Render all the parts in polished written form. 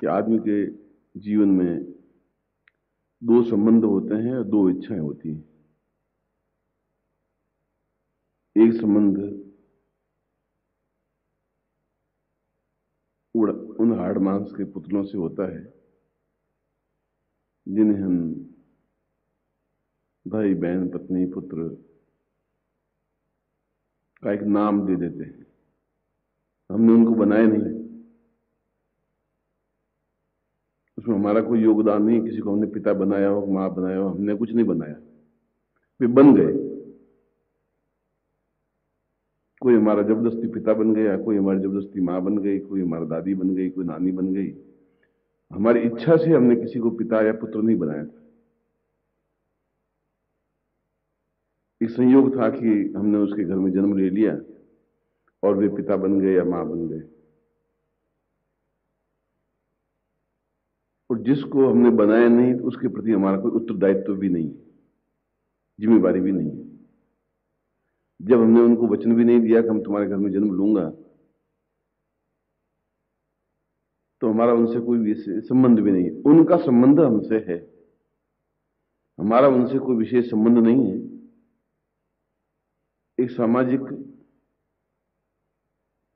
कि आदमी के जीवन में दो संबंध होते हैं और दो इच्छाएं होती हैं। एक संबंध उन हाड़ मांस के पुतलों से होता है जिन्हें हम भाई बहन पत्नी पुत्र का एक नाम दे देते हैं। हमने उनको बनाया नहीं, उसमें हमारा कोई योगदान नहीं। किसी को हमने पिता बनाया हो, मां बनाया हो, हमने कुछ नहीं बनाया, वे बन गए। कोई हमारा जबरदस्ती पिता बन गया, कोई हमारी जबरदस्ती मां बन गई, कोई हमारा दादी बन गई, कोई नानी बन गई। हमारी इच्छा से हमने किसी को पिता या पुत्र नहीं बनाया था। एक संयोग था कि हमने उसके घर में जन्म ले लिया और वे पिता बन गए या मां बन गए। और जिसको हमने बनाया नहीं तो उसके प्रति हमारा कोई उत्तरदायित्व भी नहीं है, जिम्मेवारी भी नहीं है। जब हमने उनको वचन भी नहीं दिया कि हम तुम्हारे घर में जन्म लूंगा, तो हमारा उनसे कोई संबंध भी नहीं है। उनका संबंध हमसे है, हमारा उनसे कोई विशेष संबंध नहीं है। एक सामाजिक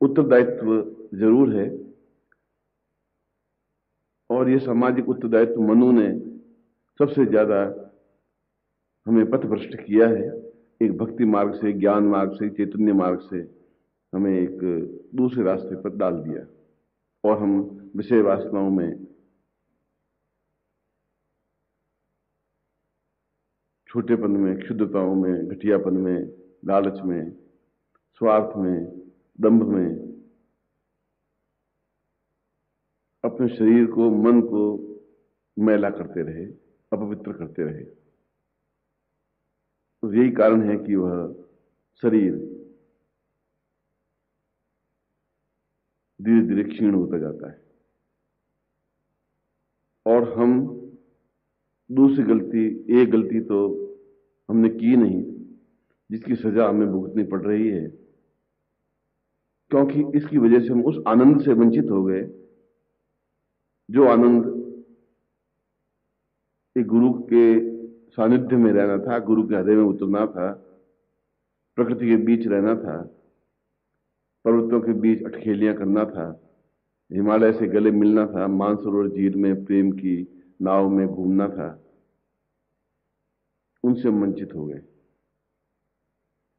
उत्तरदायित्व जरूर है, और यह सामाजिक उत्तरदायित्व मनु ने सबसे ज्यादा हमें पथभ्रष्ट किया है। एक भक्ति मार्ग से, ज्ञान मार्ग से, चैतन्य मार्ग से हमें एक दूसरे रास्ते पर डाल दिया और हम विषय वासनाओं में, छोटेपन में, क्षुद्रताओं में, घटियापन में, लालच में, स्वार्थ में, दंभ में अपने शरीर को, मन को मैला करते रहे, अपवित्र करते रहे। तो यही कारण है कि वह शरीर धीरे धीरे क्षीण होता जाता है। और हम दूसरी गलती, एक गलती तो हमने की नहीं जिसकी सजा हमें भुगतनी पड़ रही है, क्योंकि इसकी वजह से हम उस आनंद से वंचित हो गए जो आनंद एक गुरु के सानिध्य में रहना था, गुरु के हृदय में उतरना था, प्रकृति के बीच रहना था, पर्वतों के बीच अटखेलियां करना था, हिमालय से गले मिलना था, मानसरोवर झील में प्रेम की नाव में घूमना था। उनसे हम वंचित हो गए।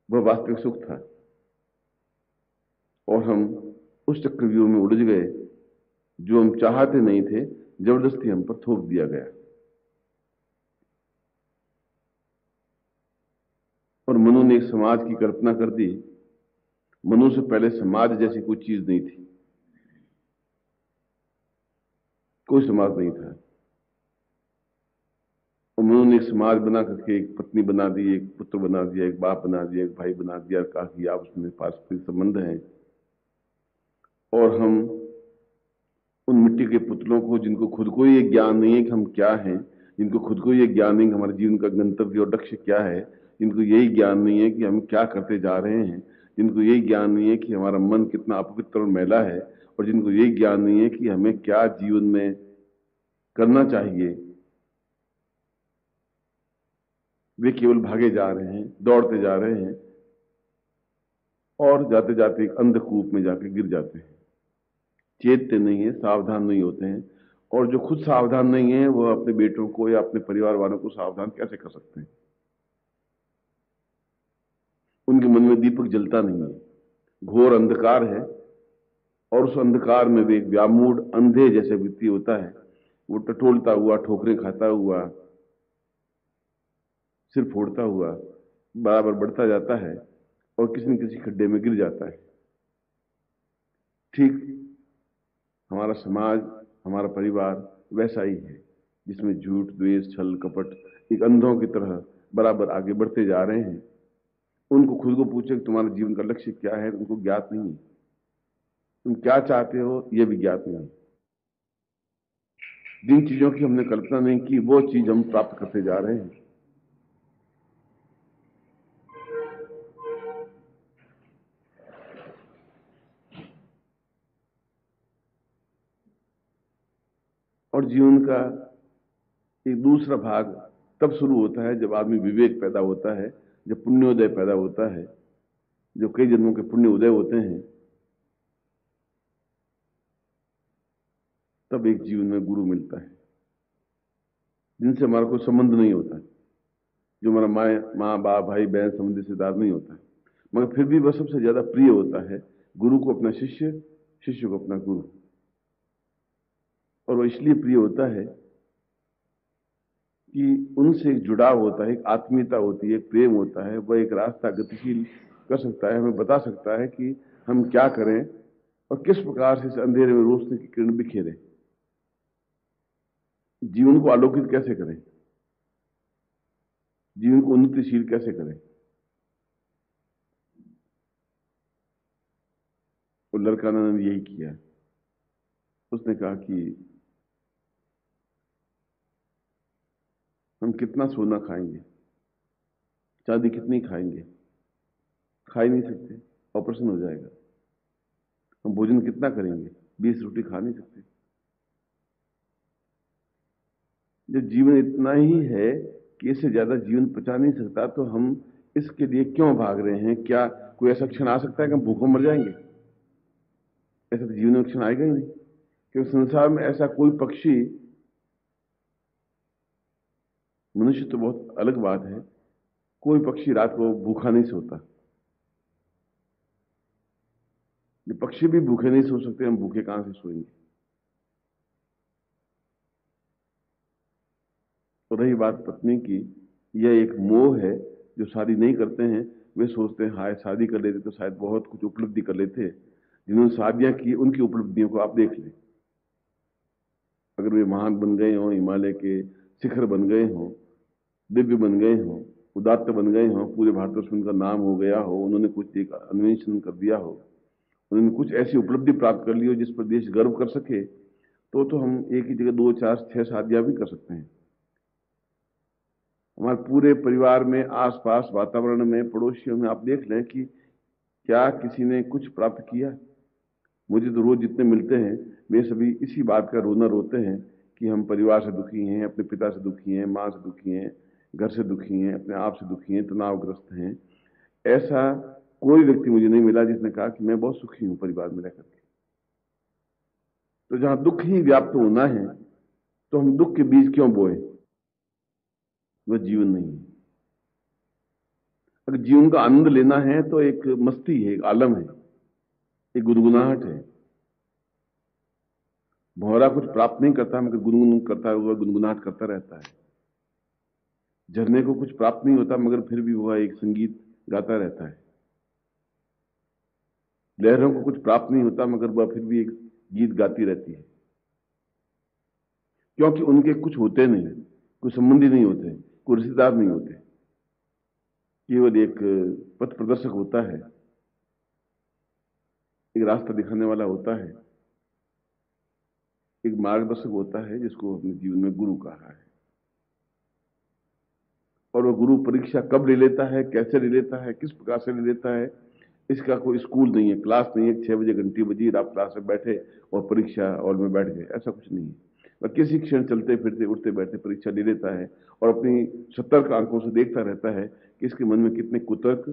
वह वास्तविक सुख था और हम उस चक्रव्यूह में उलझ गए जो हम चाहते नहीं थे, जबरदस्ती हम पर थोप दिया गया। और मनु ने एक समाज की कल्पना कर दी। मनु से पहले समाज जैसी कोई चीज नहीं थी, कोई समाज नहीं था। और मनु ने एक समाज बना करके एक पत्नी बना दी, एक पुत्र बना दिया, एक बाप बना दिया, एक भाई बना दिया, कहा कि आपस में पारस्परिक संबंध है। और हम उन मिट्टी के पुतलों को, जिनको खुद को ये ज्ञान नहीं है कि हम क्या हैं, जिनको खुद को ये ज्ञान नहीं कि हमारे जीवन का गंतव्य और लक्ष्य क्या है, जिनको यही ज्ञान नहीं है कि हम क्या करते जा रहे हैं, जिनको यही ज्ञान नहीं है कि हमारा मन कितना अपवित्र और मैला है, और जिनको यही ज्ञान नहीं है कि हमें क्या जीवन में करना चाहिए, वे केवल भागे जा रहे हैं, दौड़ते जा रहे हैं और जाते जाते एक अंधकूप में जाके गिर जाते हैं। चेतते नहीं है, सावधान नहीं होते हैं। और जो खुद सावधान नहीं है वह अपने बेटों को या अपने परिवार वालों को सावधान कैसे कर सकते हैं? उनके मन में दीपक जलता नहीं है, घोर अंधकार है। और उस अंधकार में वे एक व्यामूढ़ अंधे जैसे व्यक्ति होता है, वो टटोलता हुआ, ठोकरें खाता हुआ, सिर फोड़ता हुआ बराबर बढ़ता जाता है और किसी न किसी खड्डे में गिर जाता है। ठीक हमारा समाज, हमारा परिवार वैसा ही है, जिसमें झूठ, द्वेष, छल, कपट एक अंधों की तरह बराबर आगे बढ़ते जा रहे हैं। उनको खुद को पूछे कि तुम्हारे जीवन का लक्ष्य क्या है, उनको ज्ञात नहीं। तुम क्या चाहते हो यह भी ज्ञात नहीं। जिन चीजों की हमने कल्पना नहीं की वो चीज हम प्राप्त करते जा रहे हैं। और जीवन का एक दूसरा भाग तब शुरू होता है जब आदमी विवेक पैदा होता है, जब पुण्योदय पैदा होता है, जो कई जन्मों के पुण्य उदय होते हैं, तब एक जीवन में गुरु मिलता है जिनसे हमारा कोई संबंध नहीं होता, जो हमारा माँ बाप भाई बहन संबंधी रिश्तेदार नहीं होता है, मगर फिर भी वह सबसे ज्यादा प्रिय होता है गुरु को अपना शिष्य, शिष्य को अपना गुरु। और वो इसलिए प्रिय होता है कि उनसे एक जुड़ाव होता है, एक आत्मीयता होती है, एक प्रेम होता है। वह एक रास्ता गतिशील कर सकता है, हमें बता सकता है कि हम क्या करें और किस प्रकार से इस अंधेरे में रोशनी की किरण बिखेरे, जीवन को आलोकित कैसे करें, जीवन को उन्नतिशील कैसे करें। और लड़का ने यही किया। उसने कहा कि हम कितना सोना खाएंगे, चांदी कितनी खाएंगे, खा ही नहीं सकते, ऑपरेशन हो जाएगा। हम भोजन कितना करेंगे, 20 रोटी खा नहीं सकते। जब जीवन इतना ही है कि इससे ज्यादा जीवन पचा नहीं सकता, तो हम इसके लिए क्यों भाग रहे हैं? क्या कोई ऐसा क्षण आ सकता है कि हम भूखों मर जाएंगे? ऐसा तो जीवन में क्षण आएगा ही नहीं, क्योंकि संसार में ऐसा कोई पक्षी, मनुष्य तो बहुत अलग बात है, कोई पक्षी रात को भूखा नहीं सोता। ये पक्षी भी भूखे नहीं सो सकते, हम भूखे कहां से सोएंगे? तो रही बात पत्नी की, यह एक मोह है जो शादी नहीं करते हैं। वे सोचते हैं हाय शादी कर लेते तो शायद बहुत कुछ उपलब्धि कर लेते। जिन्होंने शादियां की उनकी उपलब्धियों को आप देख लें। अगर वे महान बन गए हों, हिमालय के शिखर बन गए हों, दिव्य बन गए हों, उदात्त बन गए हों, पूरे भारतवर्ष में उनका नाम हो गया हो, उन्होंने कुछ एक अन्वेषण कर दिया हो, उन्होंने कुछ ऐसी उपलब्धि प्राप्त कर ली हो जिस पर देश गर्व कर सके, तो हम एक ही जगह 2 4 6 शादियां भी कर सकते हैं। हमारे पूरे परिवार में, आसपास वातावरण में, पड़ोसियों में आप देख लें कि क्या किसी ने कुछ प्राप्त किया? मुझे तो रोज जितने मिलते हैं वे सभी इसी बात का रोना रोते हैं कि हम परिवार से दुखी हैं, अपने पिता से दुखी हैं, मां से दुखी हैं, घर से दुखी हैं, अपने आप से दुखी हैं, तनावग्रस्त हैं। ऐसा कोई व्यक्ति मुझे नहीं मिला जिसने कहा कि मैं बहुत सुखी हूं परिवार में रहकर के। तो जहां दुख ही व्याप्त होना है, तो हम दुख के बीज क्यों बोए? वह जीवन नहीं है। अगर जीवन का आनंद लेना है तो एक मस्ती है, एक आलम है, एक गुनगुनाहट है। भौरा कुछ प्राप्त नहीं करता मगर गुनगुन करता हुआ गुनगुनाहट करता रहता है। झरने को कुछ प्राप्त नहीं होता मगर फिर भी वह एक संगीत गाता रहता है। लहरों को कुछ प्राप्त नहीं होता मगर वह फिर भी एक गीत गाती रहती है, क्योंकि उनके कुछ होते नहीं, कोई संबंधी नहीं होते, कोई रिश्तेदार नहीं होते। केवल एक पथ प्रदर्शक होता है, एक रास्ता दिखाने वाला होता है, एक मार्गदर्शक होता है जिसको अपने जीवन में गुरु कहा है। और वह गुरु परीक्षा कब ले लेता है, कैसे ले लेता है, किस प्रकार से ले लेता है, इसका कोई स्कूल नहीं है, क्लास नहीं है, 6 बजे घंटी बजी आप क्लास में बैठे और परीक्षा हॉल में बैठ गए, ऐसा कुछ नहीं है। वह किसी क्षण चलते फिरते उठते बैठते परीक्षा ले लेता है और अपनी सतर्क आंखों से देखता रहता है कि इसके मन में कितने कुतर्क,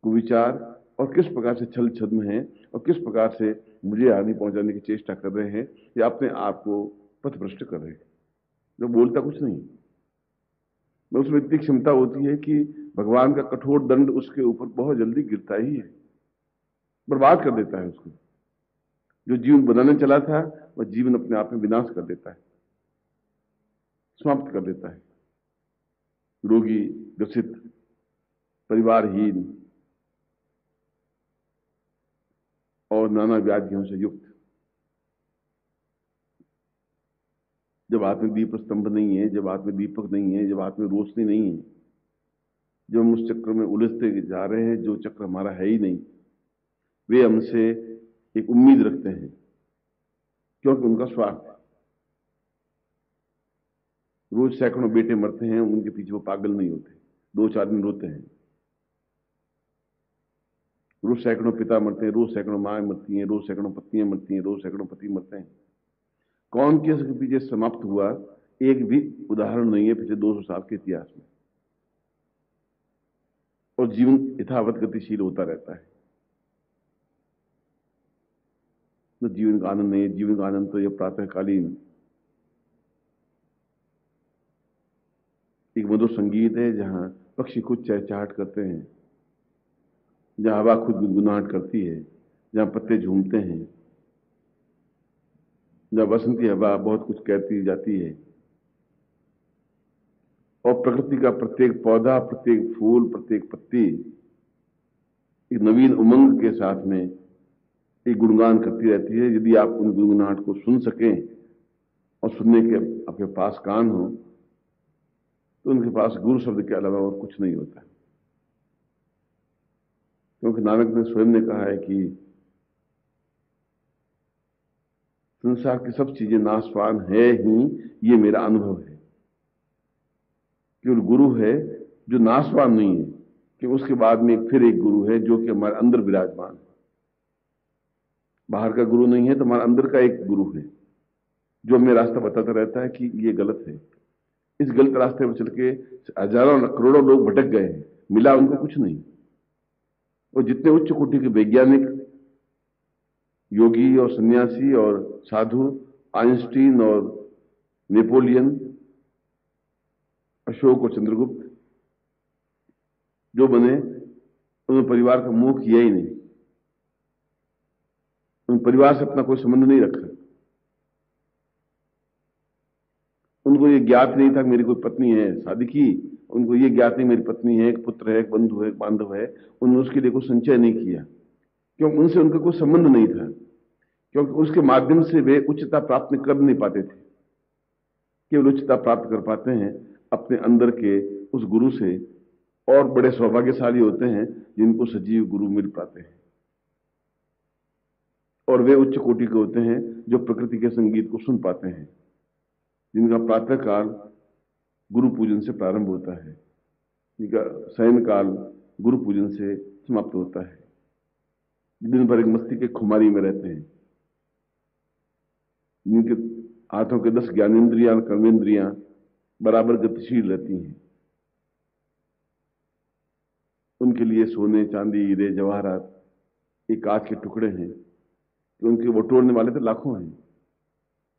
कुविचार और किस प्रकार से छल छद्म है और किस प्रकार से मुझे हानि पहुंचाने की चेष्टा कर रहे हैं या अपने आप को पथभ्रष्ट कर रहे हैं। जो बोलता कुछ नहीं, उसमें इतनी क्षमता होती है कि भगवान का कठोर दंड उसके ऊपर बहुत जल्दी गिरता ही है, बर्बाद कर देता है उसको। जो जीवन बनाने चला था वह जीवन अपने आप में विनाश कर देता है, समाप्त कर देता है। रोगी, ग्रसित, परिवारहीन और नाना व्याधियों से युक्त। जब हाथ में दीप स्तंभ नहीं है, जब हाथ में दीपक नहीं है, जब हाथ में रोशनी नहीं है, जब हम उस चक्र में उलझते जा रहे हैं जो चक्र हमारा है ही नहीं, वे हमसे एक उम्मीद रखते हैं क्योंकि उनका स्वार्थ है। रोज सैकड़ों बेटे मरते हैं, उनके पीछे वो पागल नहीं होते, 2 4 दिन रोते हैं। रोज सैकड़ों पिता मरते हैं, रोज सैकड़ों माएँ मरती हैं, रोज सैकड़ों पत्नियां मरती हैं, रोज सैकड़ों पति मरते हैं। कौन केस के पीछे समाप्त हुआ, एक भी उदाहरण नहीं है पिछले 200 साल के इतिहास में। और जीवन यथावत गतिशील होता रहता है। तो जीवन का आनंद नहीं है। जीवन का आनंद तो यह प्रातःकालीन एक मधुर संगीत है, जहां पक्षी खुद चहचहाट करते हैं, जहां हवा खुद गुनगुनाहट करती है, जहां पत्ते झूमते हैं, जहां बसंती हवा बहुत कुछ कहती जाती है, और प्रकृति का प्रत्येक पौधा, प्रत्येक फूल, प्रत्येक पत्ती एक नवीन उमंग के साथ में एक गुणगान करती रहती है। यदि आप उन गुनगुनाहट को सुन सकें और सुनने के आपके पास कान हो, तो उनके पास गुरु शब्द के अलावा और कुछ नहीं होता। क्योंकि नानक ने स्वयं ने कहा है कि संसार की सब चीजें नाशवान है ही, ये मेरा अनुभव है। केवल गुरु है जो नाशवान नहीं है, कि उसके बाद में फिर एक गुरु है जो कि हमारे अंदर विराजमान है। बाहर का गुरु नहीं है, तो हमारे अंदर का एक गुरु है जो हमें रास्ता बताता रहता है कि ये गलत है। इस गलत रास्ते पर चल के हजारों करोड़ों लोग भटक गए हैं, मिला उनको कुछ नहीं। और जितने उच्च कोटि के वैज्ञानिक, योगी और सन्यासी और साधु, आइंस्टीन और नेपोलियन, अशोक और चंद्रगुप्त जो बने, उन्होंने परिवार का मुंह किया ही नहीं। उन परिवार से अपना कोई संबंध नहीं रखा। उनको ये ज्ञात नहीं था कि मेरी कोई पत्नी है, शादी की, उनको ये ज्ञात नहीं मेरी पत्नी है, एक पुत्र है, एक बंधु है, एक बांधव है। उन्होंने उसके लिए कोई संचय नहीं किया, क्योंकि उनसे उनका कोई संबंध नहीं था, क्योंकि उसके माध्यम से वे उच्चता प्राप्त कर नहीं पाते थे। केवल उच्चता प्राप्त कर पाते हैं अपने अंदर के उस गुरु से, और बड़े सौभाग्यशाली होते हैं जिनको सजीव गुरु मिल पाते हैं। और वे उच्च कोटि के होते हैं जो प्रकृति के संगीत को सुन पाते हैं, जिनका प्रातःकाल गुरु पूजन से प्रारंभ होता है, जिनका शयन काल गुरु पूजन से समाप्त होता है, दिन भर एक मस्ती के खुमारी में रहते हैं, जिनके हाथों के 10 ज्ञानेन्द्रियां, कर्मेंद्रियां बराबर गतिशील रहती हैं। उनके लिए सोने, चांदी, हीरे, जवाहरात एक कांच के टुकड़े हैं कि उनके बटोरने वाले तो लाखों हैं,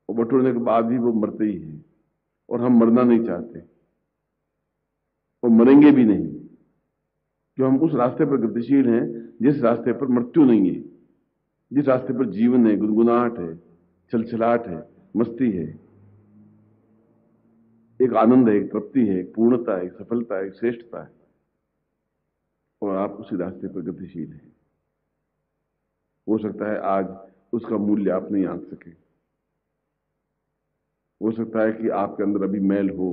और बटोरने के बाद भी वो मरते ही हैं। और हम मरना नहीं चाहते और मरेंगे भी नहीं, जो हम उस रास्ते पर गतिशील हैं जिस रास्ते पर मृत्यु नहीं है, जिस रास्ते पर जीवन है, गुनगुनाहट है, छलछलाहट है, मस्ती है, एक आनंद है, एक तृप्ति है, एक पूर्णता है, एक सफलता है, एक श्रेष्ठता है। और आप उसी रास्ते पर गतिशील हैं। हो सकता है आज उसका मूल्य आप नहीं आंक सके, हो सकता है कि आपके अंदर अभी मैल हो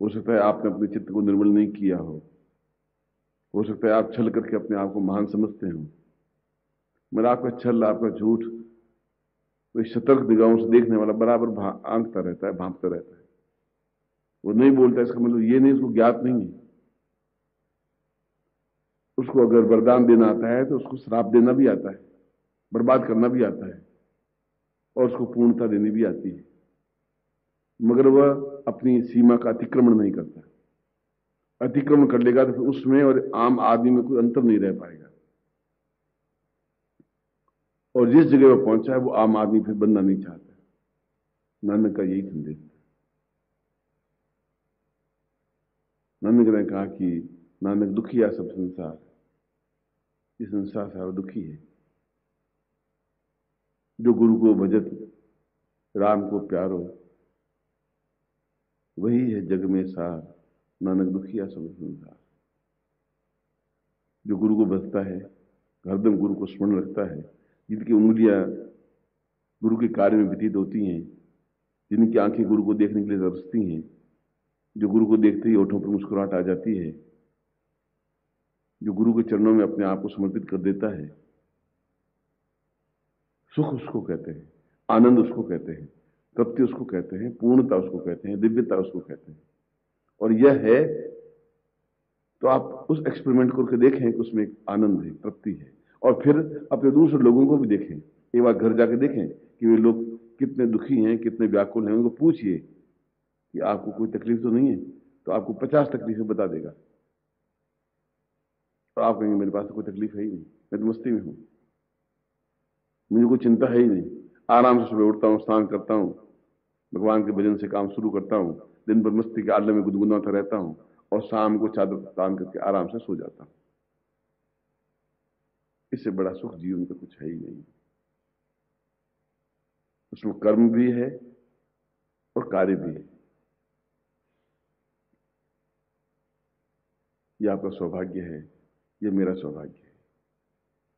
सकता है आपने अपने चित्त को निर्मल नहीं किया हो सकता है आप छल करके अपने आप को महान समझते हो, मगर आपका छल, आपका झूठ तो सतर्क निगाहों से देखने वाला बराबर आंकता रहता है, भांपता रहता है। वो नहीं बोलता, इसका मतलब ये नहीं उसको ज्ञात नहीं है। उसको अगर वरदान देना आता है तो उसको श्राप देना भी आता है, बर्बाद करना भी आता है, और उसको पूर्णता देनी भी आती है, मगर वह अपनी सीमा का अतिक्रमण नहीं करता। अतिक्रमण कर लेगा तो फिर उसमें और आम आदमी में कोई अंतर नहीं रह पाएगा, और जिस जगह वो पहुंचा है वो आम आदमी फिर बनना नहीं चाहता। नानक का यही संदेश था। नानक ने कहा कि नानक दुखिया सब संसार, इस संसार सारा दुखी है। जो गुरु को भजत, राम को प्यारो, वही है जग में सार, नानक दुखिया सब संसार। जो गुरु को भजता है, हरदम गुरु को स्मरण रखता है, जिनकी उंगलियां गुरु के कार्य में व्यतीत होती हैं, जिनकी आंखें गुरु को देखने के लिए तरसती हैं, जो गुरु को देखते ही होठों पर मुस्कुराहट आ जाती है, जो गुरु के चरणों में अपने आप को समर्पित कर देता है, सुख उसको कहते हैं, आनंद उसको कहते हैं, तृप्ति उसको कहते हैं, पूर्णता उसको कहते हैं, दिव्यता उसको कहते हैं। और यह है तो आप उस एक्सपेरिमेंट करके देखें कि उसमें एक आनंद है, तृप्ति है, और फिर अपने दूसरे लोगों को भी देखें, एक बार घर जाके देखें कि वे लोग कितने दुखी हैं, कितने व्याकुल हैं। उनको पूछिए कि आपको कोई तकलीफ तो नहीं है, तो आपको 50 तकलीफें बता देगा। और आप कहेंगे मेरे पास तो कोई तकलीफ है ही नहीं, मैं तो मस्ती में हूं, मुझे कोई चिंता है ही नहीं, आराम से सुबह उठता हूं, स्नान करता हूं, भगवान के भजन से काम शुरू करता हूं, दिन भर मस्ती के आलम में गुदगुदाता रहता हूं और शाम को चादर तान करके आराम से सो जाता हूं। इससे बड़ा सुख जीवन का कुछ है ही नहीं। उसमें कर्म भी है और कार्य भी है। यह आपका सौभाग्य है, यह मेरा सौभाग्य है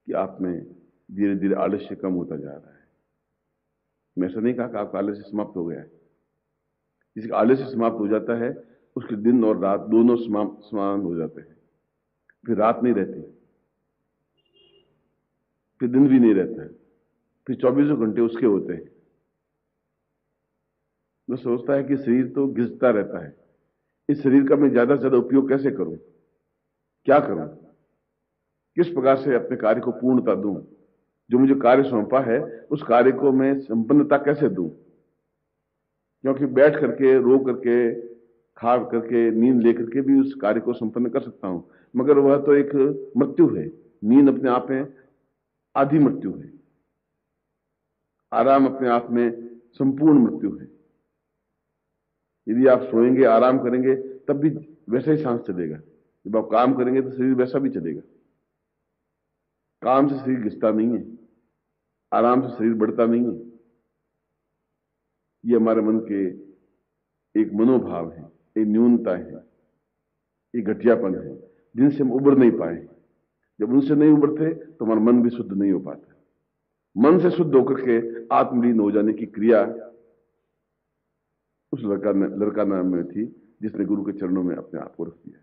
कि आप में धीरे धीरे आलस्य कम होता जा रहा है। मैं ऐसा नहीं कहा कि आपका आलस्य समाप्त हो गया है। जिसका आलस्य समाप्त हो जाता है उसके दिन और रात दोनों समान हो जाते हैं। फिर रात नहीं रहती, फिर दिन भी नहीं रहता है, फिर 24 घंटे उसके होते हैं। वो सोचता है कि शरीर तो घिसता रहता है, इस शरीर का मैं ज्यादा से ज्यादा उपयोग कैसे करूं, क्या करूं, किस प्रकार से अपने कार्य को पूर्णता दूं, जो मुझे कार्य सौंपा है उस कार्य को मैं संपन्नता कैसे दूं। क्योंकि बैठ करके, रो करके, खा करके, नींद लेकर के भी उस कार्य को संपन्न कर सकता हूं, मगर वह तो एक मृत्यु है। नींद अपने आप में आधी मृत्यु है, आराम अपने आप में संपूर्ण मृत्यु है। यदि आप सोएंगे, आराम करेंगे, तब भी वैसा ही सांस चलेगा। जब आप काम करेंगे तो शरीर वैसा भी चलेगा। काम से शरीर घिसता नहीं है, आराम से शरीर बढ़ता नहीं है। ये हमारे मन के एक मनोभाव है, एक न्यूनता है, एक घटियापन है, जिनसे हम उबर नहीं पाए। जब उनसे नहीं उबरते तो हमारा मन भी शुद्ध नहीं हो पाता। मन से शुद्ध होकर के आत्मलीन हो जाने की क्रिया उस लड़का नाम में थी जिसने गुरु के चरणों में अपने आप को रख दिया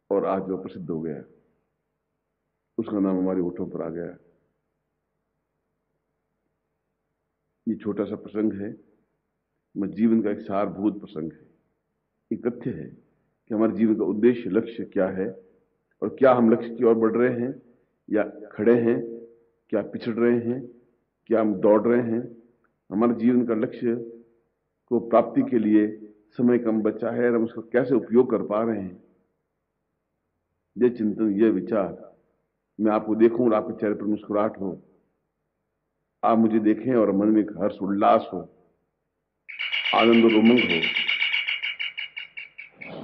और आज वह प्रसिद्ध हो गया। उसका नाम हमारे होठों पर आ गया। ये छोटा सा प्रसंग है, मगर जीवन का एक सारभूत प्रसंग है। एक तथ्य है कि हमारे जीवन का उद्देश्य, लक्ष्य क्या है और क्या हम लक्ष्य की ओर बढ़ रहे हैं या खड़े हैं, क्या पिछड़ रहे हैं, क्या हम दौड़ रहे हैं। हमारे जीवन का लक्ष्य को प्राप्ति के लिए समय कम बचा है और हम उसका कैसे उपयोग कर पा रहे हैं। यह चिंतन, यह विचार, मैं आपको देखूं और आपके चेहरे पर मुस्कुराहट हो, आप मुझे देखें और मन में एक हर्ष उल्लास हो, आनंद और उमंग हो,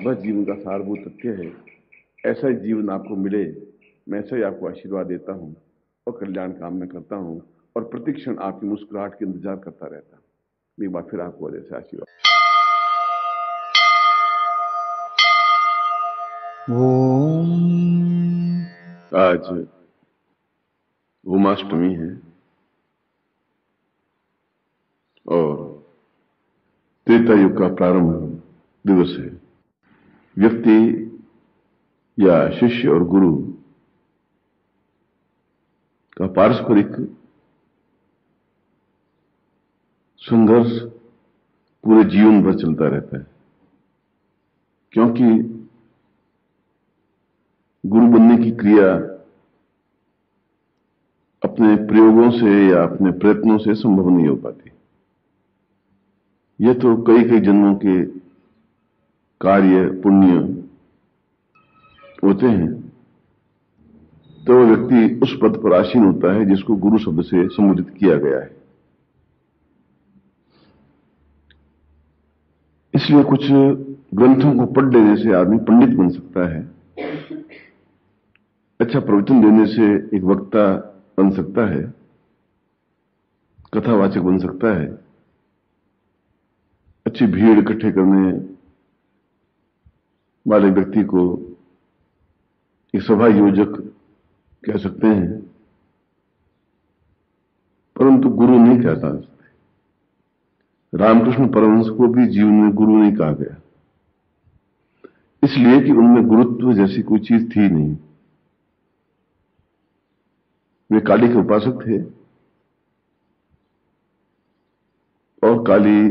वह जीवन का सारभूत तथ्य है। ऐसा ही जीवन आपको मिले, मैं ऐसा ही आपको आशीर्वाद देता हूं और कल्याण कामना करता हूं और प्रतिक्षण आपकी मुस्कुराहट के इंतजार करता रहता हूं। एक बार फिर आपको जैसे आशीर्वाद। आज भूमाष्टमी है और त्रेता युग का प्रारंभ दिवस है। व्यक्ति या शिष्य और गुरु का पारस्परिक संघर्ष पूरे जीवन भर चलता रहता है, क्योंकि गुरु बनने की क्रिया अपने प्रयोगों से या अपने प्रयत्नों से संभव नहीं हो पाती। यह तो कई कई जन्मों के कार्य, पुण्य होते हैं, तो वह व्यक्ति उस पद पर आसीन होता है जिसको गुरु शब्द से संबोधित किया गया है। इसलिए कुछ ग्रंथों को पढ़ लेने से आदमी पंडित बन सकता है, अच्छा प्रवचन देने से एक वक्ता बन सकता है, कथावाचक बन सकता है, अच्छी भीड़ इकट्ठे करने वाले व्यक्ति को एक सभा योजक कह सकते हैं, परंतु गुरु नहीं कहता। रामकृष्ण परमहंस को भी जीवन में गुरु नहीं कहा गया, इसलिए कि उनमें गुरुत्व जैसी कोई चीज थी नहीं। वे काली के उपासक थे और काली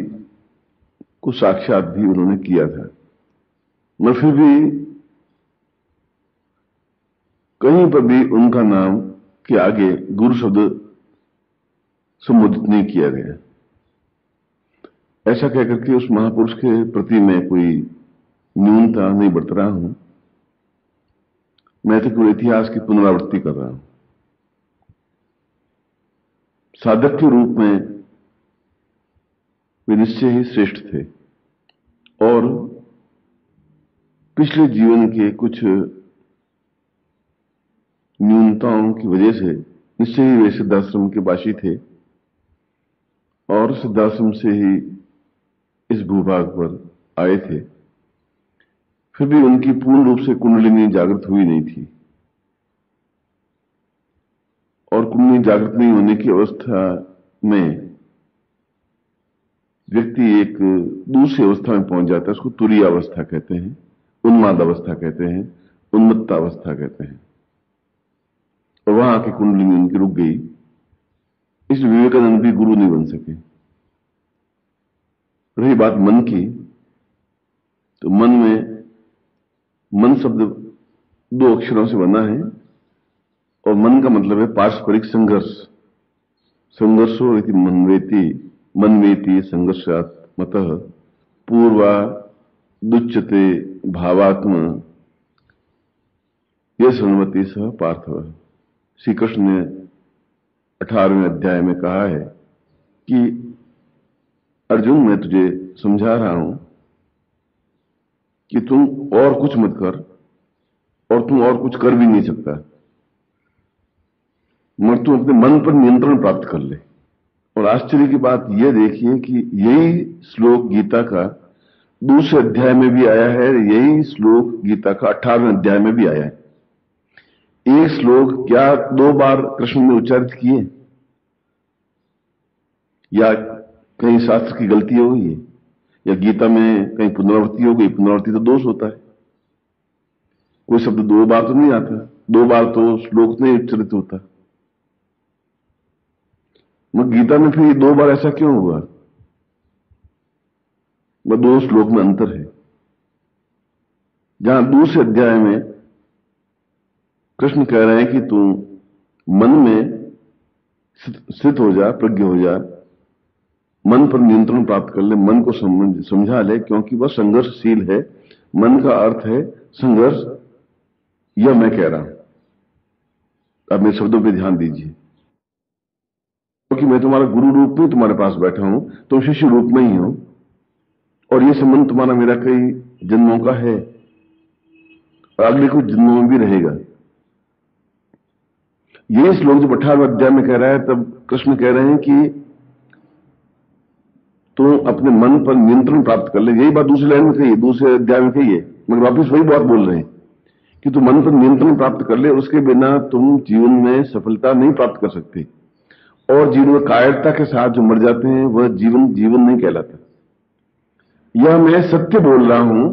को साक्षात भी उन्होंने किया था, मगर फिर भी कहीं पर भी उनका नाम के आगे गुरु शब्द संबोधित नहीं किया गया। ऐसा कहकर के उस महापुरुष के प्रति मैं कोई न्यूनता नहीं बरत रहा हूं, मैं तो केवल इतिहास की पुनरावृत्ति कर रहा हूं। साधक के रूप में वे निश्चय ही श्रेष्ठ थे और पिछले जीवन के कुछ न्यूनताओं की वजह से निश्चय ही वे सिद्धाश्रम के वासी थे और सिद्धाश्रम से ही इस भूभाग पर आए थे। फिर भी उनकी पूर्ण रूप से कुंडलिनी जागृत हुई नहीं थी और कुंडलिनी जागृत नहीं होने की अवस्था में व्यक्ति एक दूसरी अवस्था में पहुंच जाता है। उसको तुरीय अवस्था कहते हैं, उन्माद अवस्था कहते हैं, उन्मत्त अवस्था कहते हैं। और वहां आके कुंडलिनी उनकी रुक गई। इस विवेकानंद भी गुरु नहीं बन सके। रही बात मन की, तो मन में मन शब्द 2 अक्षरों से बना है और मन का मतलब है पारस्परिक संघर्ष। संघर्षो इति मनवेति संघर्षात् मतः पूर्वा दुच्यते भावात्म यह संवति सह पार्थव। श्री कृष्ण ने 18वें अध्याय में कहा है कि अर्जुन, मैं तुझे समझा रहा हूं कि तुम और कुछ मत कर और तुम और कुछ कर भी नहीं सकता, मगर तुम अपने मन पर नियंत्रण प्राप्त कर ले। और आश्चर्य की बात यह देखिए कि यही श्लोक गीता का 2 अध्याय में भी आया है, यही श्लोक गीता का 18वें अध्याय में भी आया है। एक श्लोक क्या 2 बार कृष्ण ने उच्चारित किए, या कहीं शास्त्र की गलती हो गई है, या गीता में कहीं पुनरावृत्ति हो गई। पुनरावृत्ति तो दोष होता है, कोई शब्द 2 बार तो नहीं आता, 2 बार तो श्लोक नहीं उच्चारित होता। मगर गीता में फिर 2 बार ऐसा क्यों हुआ? वह 2 श्लोक में अंतर है। जहां 2 अध्याय में कृष्ण कह रहे हैं कि तू मन में स्थित हो जा, प्रज्ञ हो जा, मन पर नियंत्रण प्राप्त कर ले, मन को समझा ले, क्योंकि वह संघर्षशील है। मन का अर्थ है संघर्ष। यह मैं कह रहा हूं, अब मेरे शब्दों पर ध्यान दीजिए, क्योंकि मैं तुम्हारा गुरु रूप में तुम्हारे पास बैठा हूं, तुम शिष्य रूप में ही हो और यह संबंध तुम्हारा मेरा कई जन्मों का है और अगले कुछ जन्मों में भी रहेगा। यही श्लोक जब 18वें अध्याय में कह रहा है, तब कृष्ण कह रहे हैं कि तुम अपने मन पर नियंत्रण प्राप्त कर ले। यही बात दूसरी लाइन में कही है, 2 अध्याय में कही है, मगर वापिस वही बात बोल रहे हैं कि तुम मन पर नियंत्रण प्राप्त कर ले, उसके बिना तुम जीवन में सफलता नहीं प्राप्त कर सकते। और जीवन में कायरता के साथ जो मर जाते हैं वह जीवन नहीं कहलाता। यह मैं सत्य बोल रहा हूं,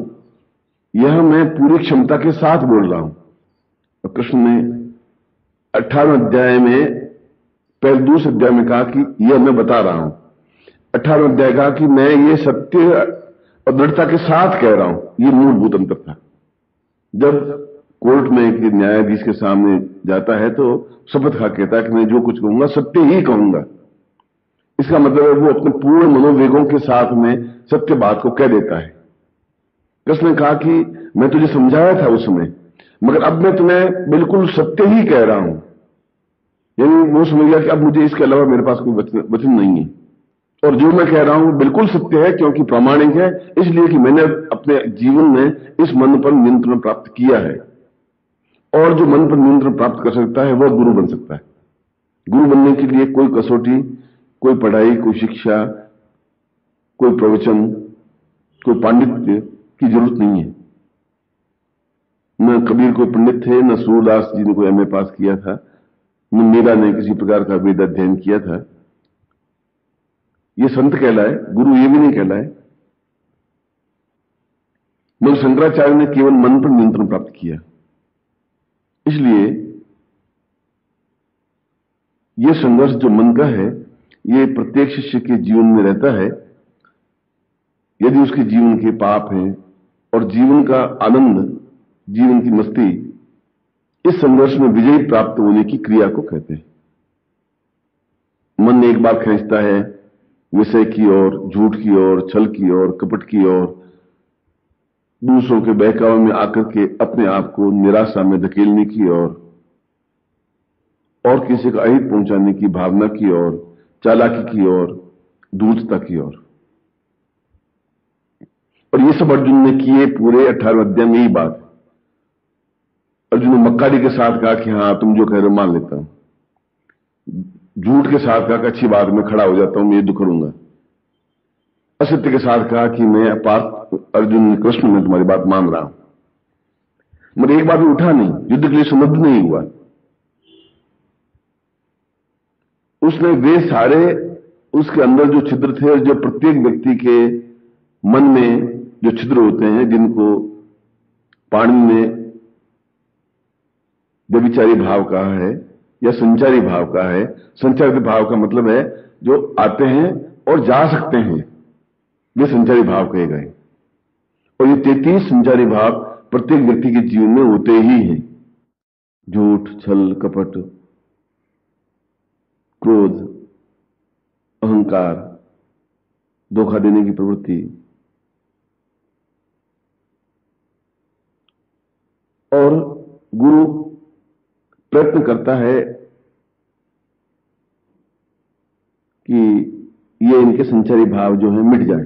यह मैं पूरी क्षमता के साथ बोल रहा हूं। और कृष्ण ने 18वें अध्याय में पहले 2 अध्याय में कहा कि यह मैं बता रहा हूं। 18वें अध्याय कहा कि मैं ये सत्य और दृढ़ता के साथ कह रहा हूं। यह मूलभूत अंतर था। जब कोर्ट में एक न्यायाधीश के सामने जाता है तो शपथ खा कहता है कि मैं जो कुछ कहूंगा सत्य ही कहूंगा। इसका मतलब है वो अपने पूर्ण मनोवेगों के साथ में सत्य बात को कह देता है। कृष्ण ने कहा कि मैं तुझे समझाया था उस समय, मगर अब मैं तुम्हें बिल्कुल सत्य ही कह रहा हूं। यानी वो समझ गया कि अब मुझे इसके अलावा मेरे पास कोई वचन नहीं है, और जो मैं कह रहा हूं बिल्कुल सत्य है, क्योंकि प्रामाणिक है, इसलिए कि मैंने अपने जीवन में इस मन पर नियंत्रण प्राप्त किया है। और जो मन पर नियंत्रण प्राप्त कर सकता है वह गुरु बन सकता है। गुरु बनने के लिए कोई कसौटी, कोई पढ़ाई, कोई शिक्षा, कोई प्रवचन, कोई पांडित्य की जरूरत नहीं है। न कबीर कोई पंडित थे, न सूरदास जी ने कोई एमए पास किया था, न मीरा ने किसी प्रकार का वेद अध्ययन किया था। ये संत कहलाए, गुरु ये भी नहीं कहलाए। मगर शंकराचार्य ने केवल मन पर नियंत्रण प्राप्त किया। इसलिए यह संघर्ष जो मन का है, यह प्रत्येक शिष्य के जीवन में रहता है। यदि उसके जीवन के पाप हैं और जीवन का आनंद, जीवन की मस्ती इस संघर्ष में विजय प्राप्त होने की क्रिया को कहते हैं। मन एक बार खींचता है विषय की ओर, झूठ की ओर, छल की ओर, कपट की ओर, दूसरों के बहकावे में आकर के अपने आप को निराशा में धकेलने की ओर, और किसी का अहित पहुंचाने की भावना की ओर, चालाकी की ओर, धूर्तता की ओर। और ये सब अर्जुन ने किए पूरे 18वें अध्याय में। यही बात अर्जुन ने मक्कारी के साथ कहा कि हां तुम जो कह रहे हो मान लेता हूं, झूठ के साथ कहा कि अच्छी बात मैं खड़ा हो जाता हूं, मैं युद्ध करूंगा, असत्य के साथ कहा कि मैं पार्थ अर्जुन कृष्ण में तुम्हारी बात मान रहा हूं, मगर एक बार भी उठा नहीं, युद्ध के लिए समर्थ नहीं हुआ। उसने वे सारे उसके अंदर जो छिद्र थे, जो प्रत्येक व्यक्ति के मन में जो छिद्र होते हैं, जिनको पाणिनि ने व्यभिचारी भाव कहा है या संचारी भाव कहा है। संचारी भाव का मतलब है जो आते हैं और जा सकते हैं, वे संचारी भाव कहे गए। और ये 33 संचारी भाव प्रत्येक व्यक्ति के जीवन में होते ही हैं। झूठ, छल, कपट, क्रोध, अहंकार, धोखा देने की प्रवृत्ति, और गुरु प्रयत्न करता है कि ये इनके संचारी भाव जो है मिट जाए।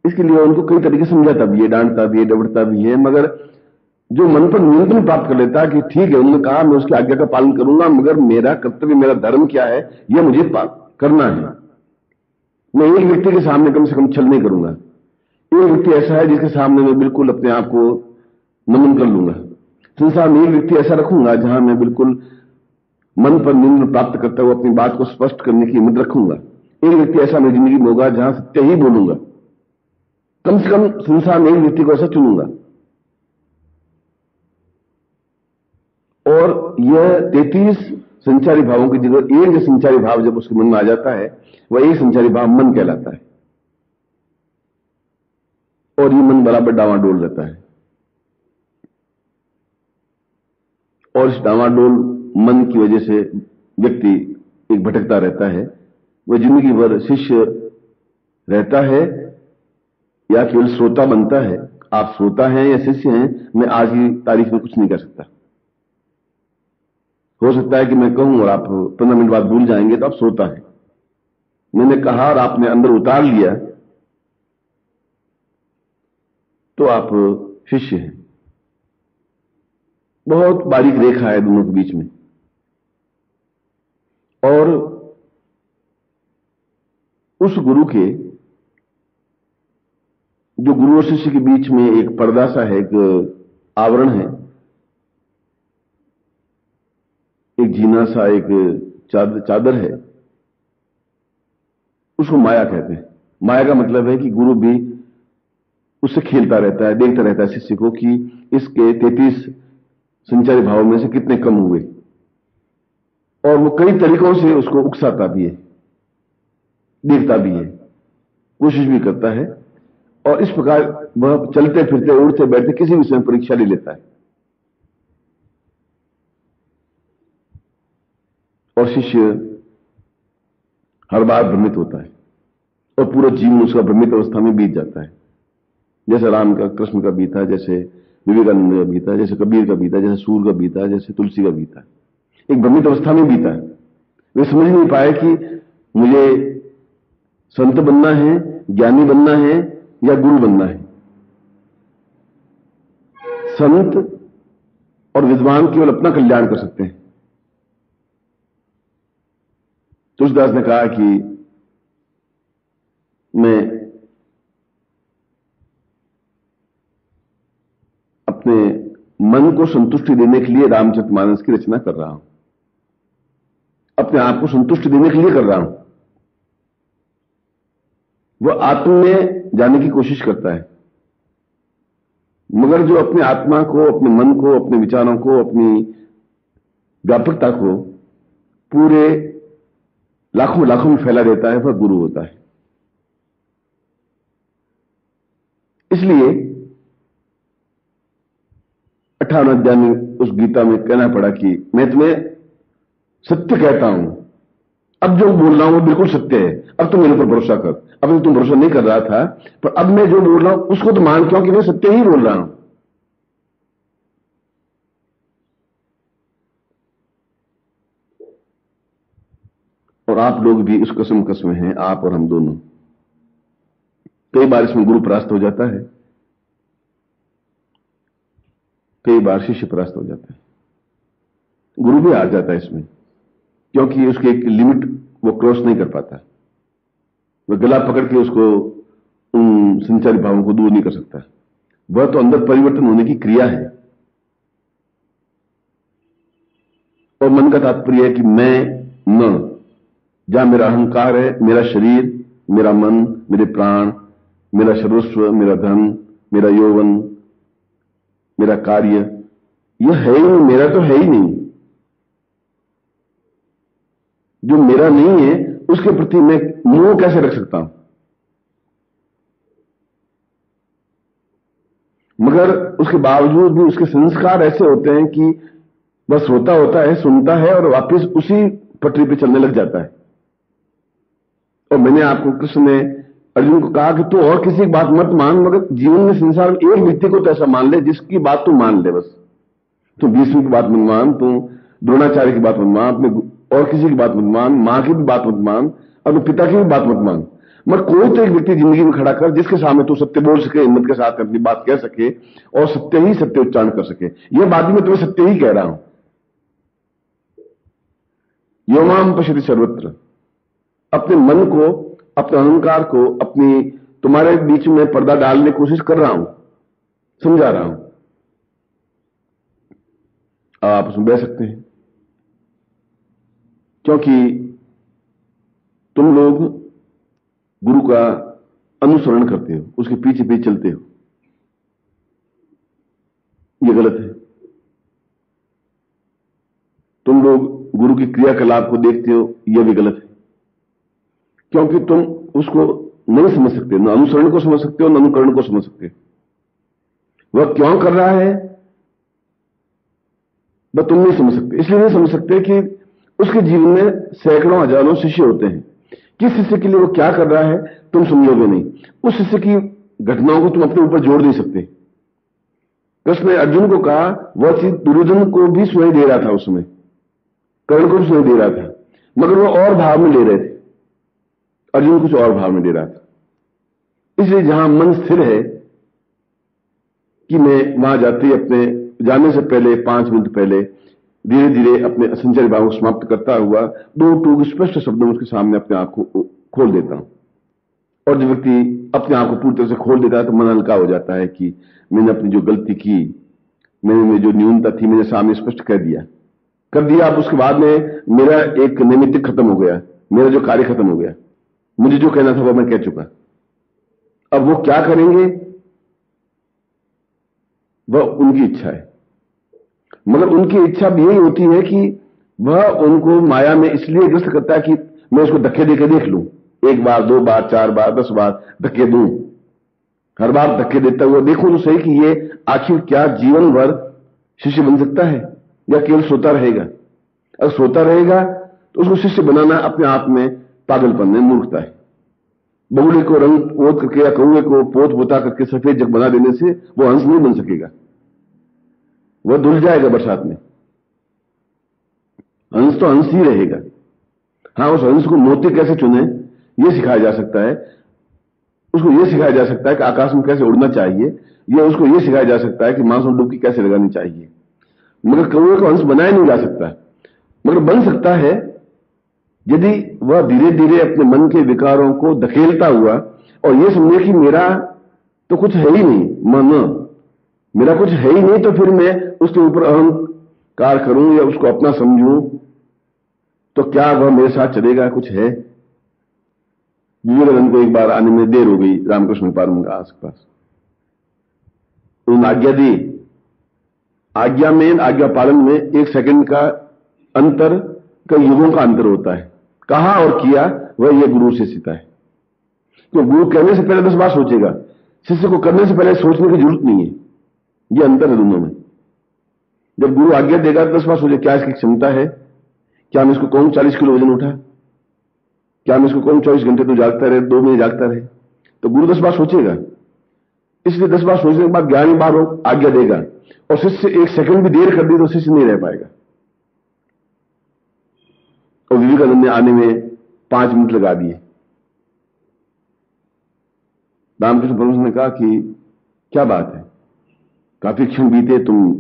इसके लिए उनको कई तरीके से समझाता भी है, डांटता भी है, डबड़ता भी है, मगर जो मन पर नियंत्रण प्राप्त कर लेता है कि ठीक है, उन्होंने कहा मैं उसकी आज्ञा का पालन करूंगा, मगर मेरा कर्तव्य, मेरा धर्म क्या है यह मुझे करना है। मैं एक व्यक्ति के सामने कम से कम छल नहीं करूंगा। एक व्यक्ति ऐसा है जिसके सामने मैं बिल्कुल अपने आप को नमन कर लूंगा। संसार में एक व्यक्ति ऐसा रखूंगा जहां मैं बिल्कुल मन पर नियंत्रण प्राप्त करता हुआ अपनी बात को स्पष्ट करने की हिम्मत रखूंगा। एक व्यक्ति ऐसा मेरी जिंदगी में होगा जहां सत्य ही बोलूंगा। कम से कम संसार में एक व्यक्ति को ऐसा चुनूंगा। और यह 33 संचारी भावों की जगह एक संचारी भाव जब उसके मन में आ जाता है, वह एक संचारी भाव मन कहलाता है। और ये मन बराबर डावाडोल रहता है। और इस डावाडोल मन की वजह से व्यक्ति एक भटकता रहता है। वह जिंदगी भर शिष्य रहता है या केवल श्रोता बनता है। आप श्रोता हैं या शिष्य हैं, मैं आज की तारीख में कुछ नहीं कर सकता। हो सकता है कि मैं कहूं और आप 15 मिनट बाद भूल जाएंगे, तो आप श्रोता हैं। मैंने कहा और आपने अंदर उतार लिया, तो आप शिष्य हैं। बहुत बारीक रेखा है दोनों के बीच में। और उस गुरु के, जो गुरु और शिष्य के बीच में एक पर्दा सा है, एक आवरण है, एक जीना सा, एक चादर है, उसको माया कहते हैं। माया का मतलब है कि गुरु भी उससे खेलता रहता है, देखता रहता है शिष्य को कि इसके 33 संचारी भावों में से कितने कम हुए। और वो कई तरीकों से उसको उकसाता भी है, देखता भी है, कोशिश भी करता है। और इस प्रकार वह चलते फिरते, उड़ते बैठते किसी विषय में परीक्षा ले लेता है। और शिष्य हर बार भ्रमित होता है और पूरा जीवन उसका भ्रमित अवस्था में बीत जाता है। जैसे राम का, कृष्ण का बीता, जैसे विवेकानंद का बीता, जैसे कबीर का बीता, जैसे सूर का बीता, जैसे तुलसी का बीता। एक भ्रमित अवस्था में बीता है। वे समझ नहीं पाए कि मुझे संत बनना है, ज्ञानी बनना है या गुरु बनना है। संत और विद्वान केवल अपना कल्याण कर सकते हैं। तुलसीदास ने कहा कि मैं अपने मन को संतुष्टि देने के लिए रामचरितमानस की रचना कर रहा हूं। अपने आप को संतुष्टि देने के लिए कर रहा हूं। वह आत्म में जाने की कोशिश करता है, मगर जो अपने आत्मा को, अपने मन को, अपने विचारों को, अपनी व्यापकता को पूरे लाखों लाखों में फैला देता है, वह गुरु होता है। इसलिए 18वें अध्याय में उस गीता में कहना पड़ा कि मैं तुम्हें सत्य कहता हूं, अब जो बोल रहा हूं वो बिल्कुल सत्य है, अब तुम मेरे ऊपर भरोसा कर। अब तुम भरोसा नहीं कर रहा था, पर अब मैं जो बोल रहा हूं उसको तो मान, क्योंकि मैं सत्य ही बोल रहा हूं। और आप लोग भी इस कसम कसम हैं, आप और हम दोनों। कई बार इसमें गुरु परास्त हो जाता है, कई बार शिष्य परास्त हो जाता है, गुरु भी हार जाता है इसमें, क्योंकि उसकी एक लिमिट वो क्रॉस नहीं कर पाता। वह गला पकड़ के उसको उन संचारी भावों को दूर नहीं कर सकता। वह तो अंदर परिवर्तन होने की क्रिया है। और मन का तात्पर्य है कि मैं न, जहां मेरा अहंकार है, मेरा शरीर, मेरा मन, मेरे प्राण, मेरा सर्वस्व, मेरा धन, मेरा यौवन, मेरा कार्य, यह है ही नहीं, मेरा तो है ही नहीं। जो मेरा नहीं है उसके प्रति मैं मोह कैसे रख सकता हूं? मगर उसके बावजूद भी उसके संस्कार ऐसे होते हैं कि बस होता होता है, सुनता है और वापस उसी पटरी पे चलने लग जाता है। और मैंने आपको, कृष्ण ने अर्जुन को कहा कि तू और किसी की बात मत मान, मगर जीवन में संसार में एक व्यक्ति को तो ऐसा मान ले जिसकी बात तू मान ले। बस तू भीष्म की बात मत मान, तू द्रोणाचार्य की बात मत मान, अपने और किसी की बात मत मान, मां की भी बात मत मान, अपने पिता की भी बात मत मान, मगर कोई तो एक व्यक्ति जिंदगी में खड़ा कर जिसके सामने तू सत्य बोल सके, हिम्मत के साथ अपनी बात कह सके और सत्य ही सत्य उच्चारण कर सके। यह बात भी मैं तुम्हें सत्य ही कह रहा हूं। योमाम पश्यति सर्वत्र। अपने मन को, अपने अहंकार को, अपनी तुम्हारे बीच में पर्दा डालने की कोशिश कर रहा हूं, समझा रहा हूं। आप उसमें बह सकते हैं, क्योंकि तुम लोग गुरु का अनुसरण करते हो, उसके पीछे पीछे चलते हो। यह गलत है। तुम लोग गुरु की क्रियाकलाप को देखते हो, यह भी गलत है, क्योंकि तुम उसको नहीं समझ सकते, न अनुसरण को समझ सकते हो, न अनुकरण को समझ सकते हो। वह क्यों कर रहा है वह तुम नहीं समझ सकते। इसलिए नहीं समझ सकते कि उसके जीवन में सैकड़ों हजारों शिष्य होते हैं। किस शिष्य के लिए वो क्या कर रहा है तुम समझोगे नहीं। उस शिष्य की घटनाओं को तुम अपने ऊपर जोड़ नहीं सकते। कृष्ण ने अर्जुन को कहा, वह चीज दुर्योधन को भी सुनाई दे रहा था, उसमें कर्ण को भी सुनाई दे रहा था, मगर वो और भाव में ले रहे थे, अर्जुन कुछ और भाव में ले रहा था। इसलिए जहां मन स्थिर है कि मैं वहां जाते ही अपने जाने से पहले 5 मिनट पहले धीरे धीरे अपने संचय भाव को समाप्त करता हुआ 2 टूक स्पष्ट शब्दों में उसके सामने अपने आंख को खोल देता हूं। और जब व्यक्ति अपने आंख को पूरी तरह से खोल देता है तो मन हल्का हो जाता है कि मैंने अपनी जो गलती की, मैंने जो न्यूनता थी, मैंने सामने स्पष्ट कर दिया। अब उसके बाद में मेरा एक नैमित्तिक खत्म हो गया, मेरा जो कार्य खत्म हो गया, मुझे जो कहना था वह मैं कह चुका। अब वो क्या करेंगे वह उनकी इच्छा है, मगर उनकी इच्छा भी यही होती है कि वह उनको माया में इसलिए ग्रस्त करता है कि मैं उसको धक्के देकर देख लूं, 1 बार 2 बार 4 बार 10 बार धक्के दूं, हर बार धक्के देता हुआ देखूं तो सही कि ये आखिर क्या जीवन भर शिष्य बन सकता है या केवल सोता रहेगा। अगर सोता रहेगा तो उसको शिष्य बनाना अपने आप में पागलपन है, मूर्खता है। बगुले को रंग पोत करके या कौए को पोत पोता करके सफेद जग बना देने से वो हंस नहीं बन सकेगा, वह धुल जाएगा बरसात में। हंस तो हंस ही रहेगा। हां, उस हंस को मोती कैसे चुने यह सिखाया जा सकता है, उसको यह सिखाया जा सकता है कि आकाश में कैसे उड़ना चाहिए, या उसको यह सिखाया जा सकता है कि मांस में डुबकी कैसे लगानी चाहिए। मगर कौए को हंस बनाया नहीं जा सकता, मगर बन सकता है यदि वह धीरे धीरे अपने मन के विकारों को धकेलता हुआ और यह समझे कि मेरा तो कुछ है ही नहीं, मन मेरा कुछ है ही नहीं, तो फिर मैं उसके ऊपर अहंकार करूं या उसको अपना समझूं तो क्या वह मेरे साथ चलेगा? कुछ है। विवेकानंद को एक बार आने में देर हो गई रामकृष्ण पार्वती के आसपास, उन्होंने आज्ञा दी। आज्ञा में, आज्ञा पालन में 1 सेकंड का अंतर कई युगों का अंतर होता है। कहा और किया वह यह गुरु से सीखता है। तो गुरु कहने से पहले 10 बार सोचेगा, शिष्य को करने से पहले सोचने की जरूरत नहीं है। यह अंतर है दोनों में। जब गुरु आज्ञा देगा 10 बार सोचे क्या इसकी क्षमता है, क्या मैं इसको कहूं 40 किलो वजन उठा, क्या मैं इसको कहूं 24 घंटे तो जागता रहे, 2 महीने जागता रहे? तो गुरु 10 बार सोचेगा। इसलिए 10 बार सोचने के बाद 11वीं बार वो आज्ञा देगा, और शिष्य 1 सेकंड भी देर कर दी तो शिष्य नहीं रह पाएगा। और विवेकानंद ने आने में 5 मिनट लगा दिए। रामकृष्ण परमहंस ने कहा कि क्या बात है, काफी क्षण बीते, तुम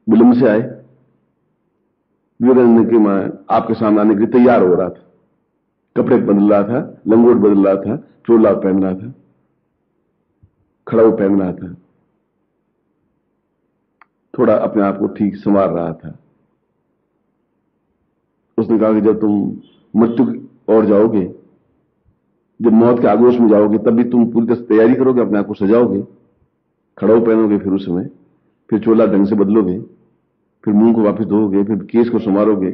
विलंब से आए। विवेकानंद ने कहा मैं आपके सामने आने के लिए तैयार हो रहा था, कपड़े बदल रहा था, लंगोट बदल रहा था, चोला पहन रहा था, खड़ाऊ पहन रहा था, थोड़ा अपने आप को ठीक संवार रहा था। उसने कहा कि जब तुम मृत्यु की ओर जाओगे, जब मौत के आगोश में जाओगे, तब भी तुम पूरी तरह से तैयारी करोगे, अपने आप को सजाओगे, खड़ाऊ पहनोगे, फिर उस समय फिर चोला ढंग से बदलोगे, फिर मुंह को वापस धोओगे, फिर केस को संवारोगे,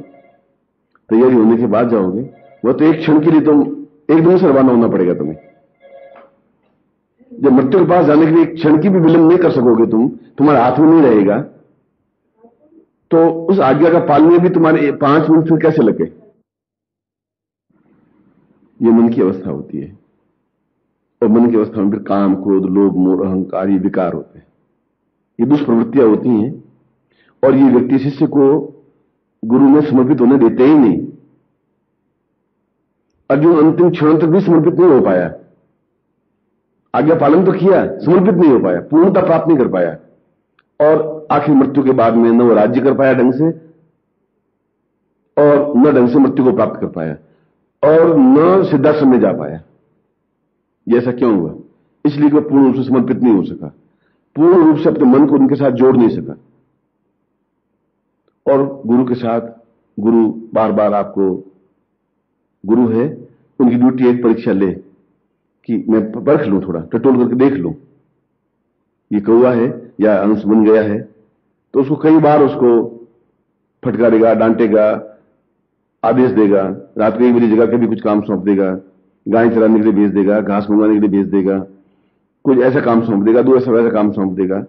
तैयारी होने के बाद जाओगे। वह तो एक क्षण के लिए तुम एकदम से रवाना होना पड़ेगा तुम्हें। जब मृत्यु के पास जाने के लिए एक क्षण की भी विलंब नहीं कर सकोगे, तुम्हारे हाथ में नहीं रहेगा, तो उस आज्ञा का पालन में भी तुम्हारे 5 मिनट फिर कैसे लगे? ये मन की अवस्था होती है। और मन की अवस्था में फिर काम, क्रोध, लोभ, मोह, अहंकार, ये विकार होते हैं, ये दुष्प्रवृत्तियां होती हैं। और ये व्यक्ति शिष्य को गुरु में समर्पित होने देते ही नहीं। अर्जुन अंतिम क्षण तक भी समर्पित नहीं हो पाया, आज्ञा पालन तो किया, समर्पित नहीं हो पाया, पूर्णता प्राप्त नहीं कर पाया। और आखिर मृत्यु के बाद में न वो राज्य कर पाया ढंग से, और न ढंग से मृत्यु को प्राप्त कर पाया, और न सिद्धाश्रम में जा पाया। ये ऐसा क्यों हुआ? इसलिए कि पूर्ण रूप से समर्पित नहीं हो सका, पूर्ण रूप से अपने मन को उनके साथ जोड़ नहीं सका। और गुरु के साथ, गुरु बार बार आपको, गुरु है, उनकी ड्यूटी एक परीक्षा ले कि मैं परख लूं, थोड़ा टटोल करके देख लूं, ये कौवा है या अंश बन गया है। तो उसको कई बार उसको फटकारेगा, डांटेगा, आदेश देगा, रात को 1 बजे जगह के भी कुछ काम सौंप देगा, गाय चराने के लिए भेज देगा, घास मंगवाने के लिए भेज देगा, कुछ ऐसा काम सौंप देगा, 2 ऐसा वैसा काम सौंप देगा।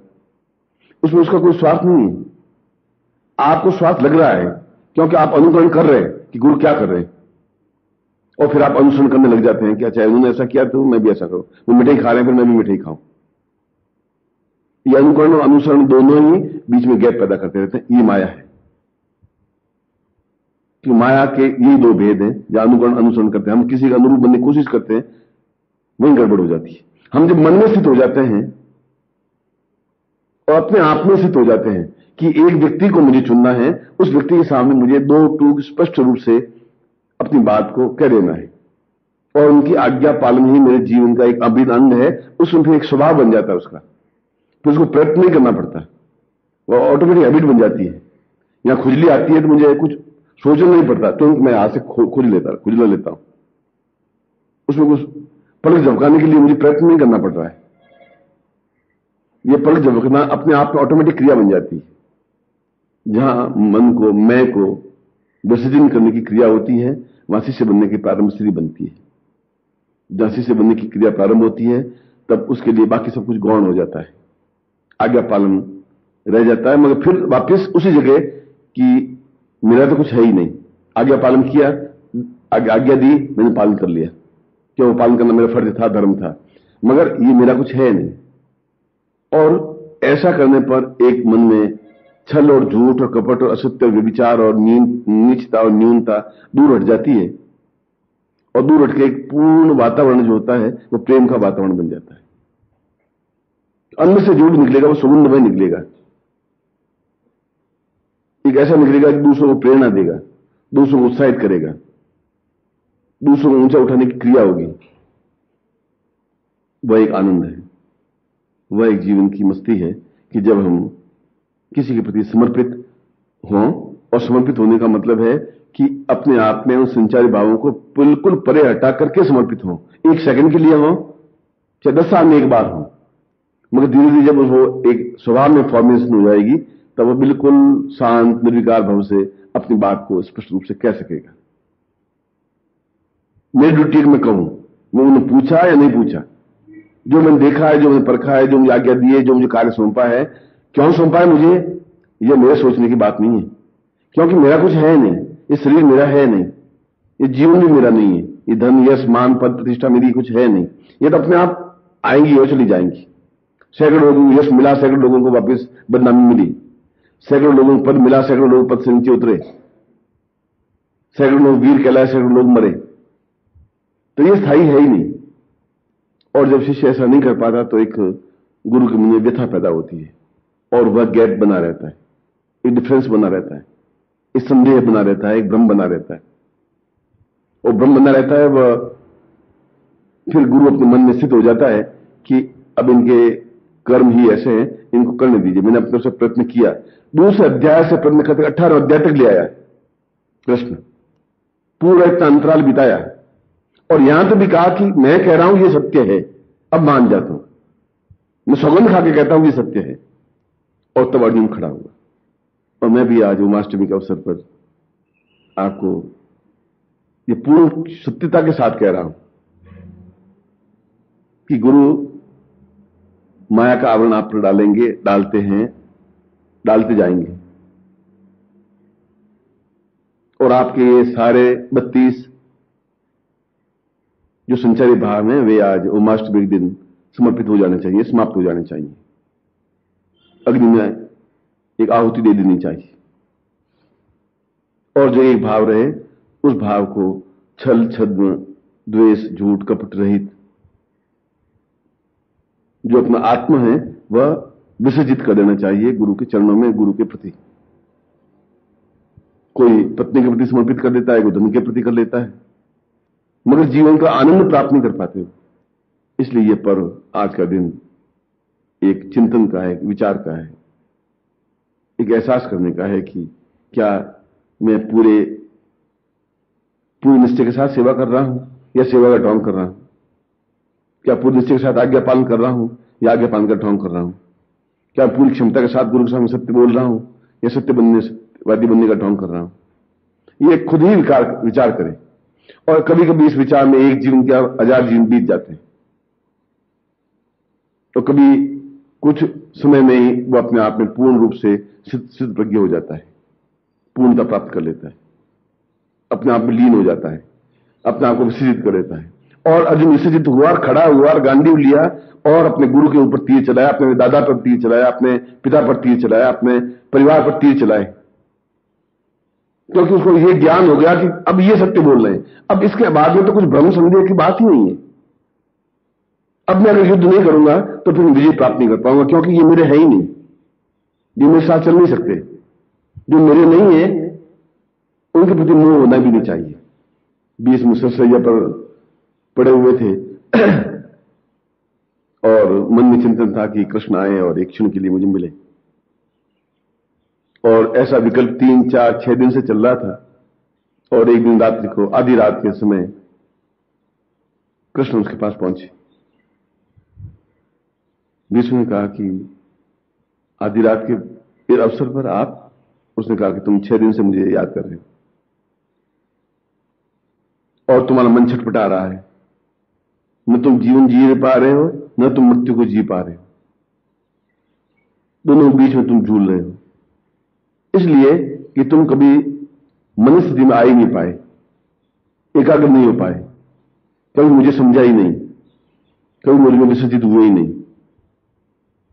उसमें उसका कोई स्वार्थ नहीं है। आपको स्वार्थ लग रहा है क्योंकि आप अनुकरण कर रहे हैं कि गुरु क्या कर रहे हैं, और फिर आप अनुसरण करने लग जाते हैं कि अच्छा उन्होंने ऐसा किया तो मैं भी ऐसा करूं, वो मिठाई खा रहे हैं फिर मैं भी मिठाई खाऊं। ये अनुकरण और अनुसरण दोनों ही बीच में गैप पैदा करते रहते हैं। ये माया है कि माया के यही 2 भेद हैं, जहां अनुकरण अनुसरण करते हैं, हम किसी का अनुरूप बनने की कोशिश करते हैं, वही गड़बड़ हो जाती है। हम जब मन में स्थित हो जाते हैं और अपने आप में स्थित हो जाते हैं कि एक व्यक्ति को मुझे चुनना है, उस व्यक्ति के सामने मुझे 2 टूक स्पष्ट रूप से अपनी बात को कह देना है, और उनकी आज्ञा पालन ही मेरे जीवन का एक अभिन्न अंग है। उसमें फिर एक स्वभाव बन जाता है उसका, फिर उसको प्रयत्न नहीं करना पड़ता, वो ऑटोमेटिक हैबिट बन जाती है। यहां खुजली आती है तो मुझे कुछ सोचना नहीं पड़ता, तुरंत मैं हाथ से खुजला लेता हूं। उसमें कुछ पलक झपकाने के लिए मुझे प्रयत्न नहीं करना पड़ रहा है। यह पलक झपकना अपने आप में ऑटोमेटिक क्रिया बन जाती है। जहां मन को, मैं को विसर्जन करने की क्रिया होती है, वहां शिष्य बनने की प्रारंभ स्थिति बनती है। जहां शिष्य बनने की क्रिया प्रारंभ होती है, तब उसके लिए बाकी सब कुछ गौण हो जाता है, आज्ञा पालन रह जाता है। मगर फिर वापस उसी जगह कि मेरा तो कुछ है ही नहीं, आज्ञा पालन किया, आज्ञा दी, मैंने पालन कर लिया, क्या वो पालन करना मेरा फर्ज था, धर्म था, मगर ये मेरा कुछ है नहीं। और ऐसा करने पर एक मन में छल और झूठ और कपट और असत्य और व्यभिचार और नीचता और न्यूनता दूर हट जाती है, और दूर हट के एक पूर्ण वातावरण जो होता है वो प्रेम का वातावरण बन जाता है। अंदर से जो भी निकलेगा वो सुगंधमय निकलेगा, एक ऐसा निकलेगा कि दूसरों को प्रेरणा देगा, दूसरों को उत्साहित करेगा, दूसरों को ऊंचा उठाने की क्रिया होगी। वह एक आनंद है, वह एक जीवन की मस्ती है कि जब हम किसी के प्रति समर्पित हों, और समर्पित होने का मतलब है कि अपने आप में उन संचारी भावों को बिल्कुल परे हटा करके समर्पित हों। 1 सेकंड के लिए हों, चाहे 10 साल में एक बार हो, मगर धीरे धीरे जब वो एक स्वभाव में फॉर्मेशन हो जाएगी, तब वो बिल्कुल शांत निर्विकार भाव से अपनी बात को स्पष्ट रूप से कह सकेगा। मेरी ड्यूटी मैं कहूं, वो उन्होंने पूछा या नहीं पूछा, जो मैंने देखा है, जो मैंने परखा है, जो मुझे आज्ञा दी है, जो मुझे कार्य सौंपा है, क्यों सौंपा है मुझे, यह मेरे सोचने की बात नहीं है, क्योंकि मेरा कुछ है नहीं, ये शरीर मेरा है नहीं, ये जीवन भी मेरा नहीं है, ये धन यश मान पद प्रतिष्ठा मेरी कुछ है नहीं, ये तो अपने आप आएंगी और चली जाएंगी। सैकड़ों लोगों को यश मिला, सैकड़ों लोगों को वापस बदनामी मिली, सैकड़ों लोगों को पद मिला, सैकड़ों लोग पद से नीचे उतरे, सैकड़ों लोग वीर कहलाए, सैकड़ों लोग मरे। तो ये स्थायी है ही नहीं। और जब शिष्य ऐसा नहीं कर पाता तो एक गुरु के मन में व्यथा पैदा होती है और वह गैप बना रहता है, एक डिफरेंस बना रहता है, एक संदेह बना रहता है, एक भ्रम बना रहता है। और भ्रम बना रहता है वह फिर गुरु अपने मन में स्थित हो जाता है कि अब इनके कर्म ही ऐसे हैं, इनको करने दीजिए। मैंने अपने से प्रयत्न किया, दूसरे अध्याय से प्रयत्न करते 18 अध्याय तक ले आया कृष्ण, पूरा इतना अंतराल बिताया और यहां तो भी कहा कि मैं कह रहा हूं ये सत्य है, अब मान जाता हूं, मैं सौगंध खा के कहता हूं ये सत्य है। और तब अर्जुन खड़ा हुआ। और मैं भी आज उमाष्टमी के अवसर पर आपको ये पूर्ण सत्यता के साथ कह रहा हूं कि गुरु माया का आवरण आप पर डालेंगे, डालते हैं, डालते जाएंगे। और आपके ये सारे 32 जो संचारी भाव हैं वे आज उमाष्टमी के दिन समर्पित हो जाने चाहिए, समाप्त हो जाने चाहिए, अग्नि में एक आहुति दे देनी चाहिए। और जो एक भाव रहे उस भाव को छल छद्म द्वेष झूठ कपट रहित जो अपना आत्मा है वह विसर्जित कर देना चाहिए गुरु के चरणों में, गुरु के प्रति। कोई पत्नी के प्रति समर्पित कर देता है, कोई धन के प्रति कर लेता है, मगर जीवन का आनंद प्राप्त नहीं कर पाते हो। इसलिए यह पर्व आज का दिन एक चिंतन का है, एक विचार का है, एक एहसास करने का है कि क्या मैं पूरे निश्चय के साथ सेवा कर रहा हूं या सेवा का ढोंग कर रहा हूं, क्या पूरी निश्चय के साथ आज्ञा पालन कर रहा हूं या आज्ञा पालन का ढोंग कर रहा हूं, क्या पूरी क्षमता के साथ गुरु के सामने सत्य बोल रहा हूं या सत्यवादी बनने का ढोंग कर रहा हूं। ये खुद ही विचार करें। और कभी कभी इस विचार में एक जीवन के 1000 जीवन बीत जाते हैं, तो कभी कुछ समय में ही वो अपने आप में पूर्ण रूप से सिद्ध प्रज्ञ हो जाता है, पूर्णता प्राप्त कर लेता है, अपने आप में लीन हो जाता है, अपने आप को विसर्जित कर लेता है। और अर्जुन विसर्जित हुआ, खड़ा हुआ, गांडीव लिया और अपने गुरु के ऊपर तीर चलाया, अपने दादा पर तीर चलाया, अपने पिता पर तीर चलाया, अपने परिवार पर तीर चलाए, क्योंकि उसको यह ज्ञान हो गया कि अब ये सत्य बोल रहे हैं, अब इसके बाद में तो कुछ भ्रम संदेह की बात ही नहीं है। अब मैं अगर युद्ध नहीं करूंगा तो फिर विजय प्राप्त नहीं कर पाऊंगा, क्योंकि ये मेरे है ही नहीं, ये मेरे साथ चल नहीं सकते। जो मेरे नहीं है उनके प्रति मोह होना भी नहीं चाहिए। 20 मुसलसैया पर पड़े हुए थे और मन में चिंतन था कि कृष्ण आए और एक क्षण के लिए मुझे मिले, और ऐसा विकल्प 3, 4, 6 दिन से चल रहा था। और एक दिन रात्रि को आधी रात के समय कृष्ण उसके पास पहुंचे। विष्णु ने कहा कि आधी रात के अवसर पर आप, उसने कहा कि तुम 6 दिन से मुझे याद कर रहे हो और तुम्हारा मन छटपटा रहा है, न तुम जीवन जी पा रहे हो न तुम मृत्यु को जी पा रहे हो, दोनों बीच में तुम झूल रहे हो, इसलिए कि तुम कभी मन स्थिति में आ ही नहीं पाए, एकाग्र नहीं हो पाए, कभी मुझे समझा ही नहीं, कभी मुझ में विसर्जित हुए ही नहीं,